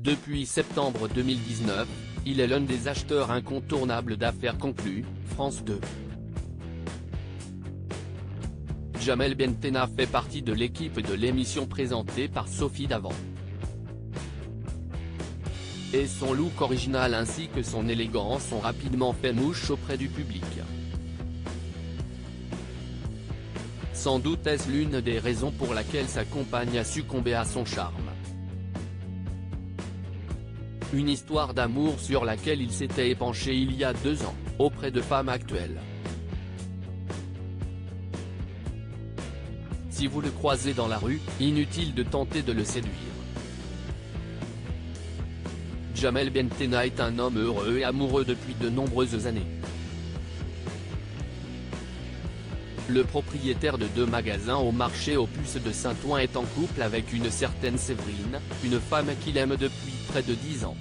Depuis septembre 2019, il est l'un des acheteurs incontournables d'Affaires conclues, France 2. Jamel Bentenna fait partie de l'équipe de l'émission présentée par Sophie Davant. Et son look original ainsi que son élégance ont rapidement fait mouche auprès du public. Sans doute est-ce l'une des raisons pour laquelle sa compagne a succombé à son charme. Une histoire d'amour sur laquelle il s'était épanché il y a 2 ans, auprès de femmes actuelles. Si vous le croisez dans la rue, inutile de tenter de le séduire. Jamel Bentenna est un homme heureux et amoureux depuis de nombreuses années. Le propriétaire de 2 magasins au marché aux puces de Saint-Ouen est en couple avec une certaine Séverine, une femme qu'il aime depuis près de 10 ans.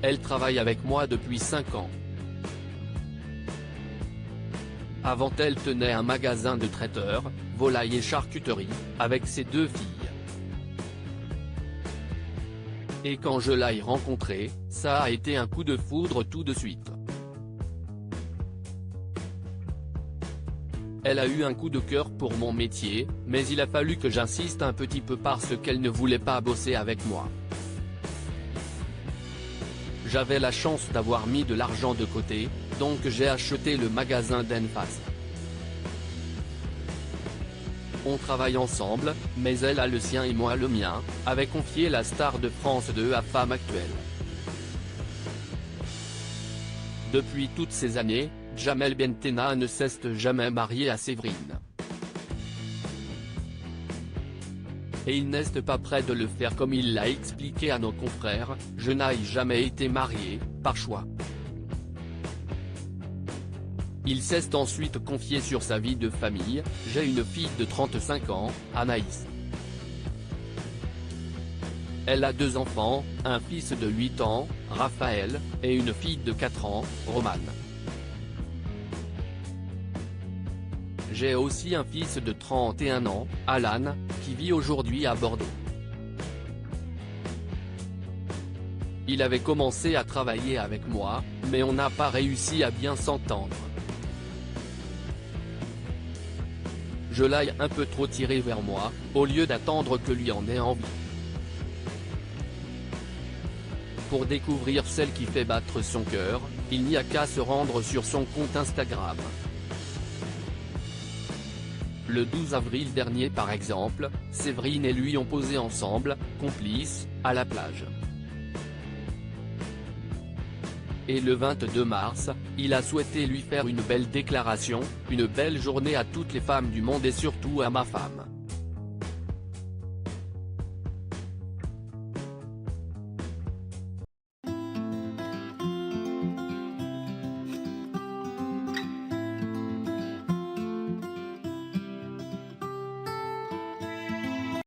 Elle travaille avec moi depuis 5 ans. Avant elle tenait un magasin de traiteur, volaille et charcuterie, avec ses 2 filles. Et quand je l'ai rencontrée, ça a été un coup de foudre tout de suite. Elle a eu un coup de cœur pour mon métier, mais il a fallu que j'insiste un petit peu parce qu'elle ne voulait pas bosser avec moi. J'avais la chance d'avoir mis de l'argent de côté, donc j'ai acheté le magasin d'Enphase. On travaille ensemble, mais elle a le sien et moi le mien, avait confié la star de France 2 à Femme Actuelle. Depuis toutes ces années, Jamel Bentenna ne s'est jamais marié à Séverine. Et il n'est pas prêt de le faire comme il l'a expliqué à nos confrères, je n'ai jamais été marié, par choix. Il s'est ensuite confié sur sa vie de famille, j'ai une fille de 35 ans, Anaïs. Elle a 2 enfants, un fils de 8 ans, Raphaël, et une fille de 4 ans, Romane. J'ai aussi un fils de 31 ans, Alan, qui vit aujourd'hui à Bordeaux. Il avait commencé à travailler avec moi, mais on n'a pas réussi à bien s'entendre. Je l'ai un peu trop tiré vers moi, au lieu d'attendre que lui en ait envie. Pour découvrir celle qui fait battre son cœur, il n'y a qu'à se rendre sur son compte Instagram. Le 12 avril dernier par exemple, Séverine et lui ont posé ensemble, complices, à la plage. Et le 22 mars, il a souhaité lui faire une belle déclaration, une belle journée à toutes les femmes du monde et surtout à ma femme.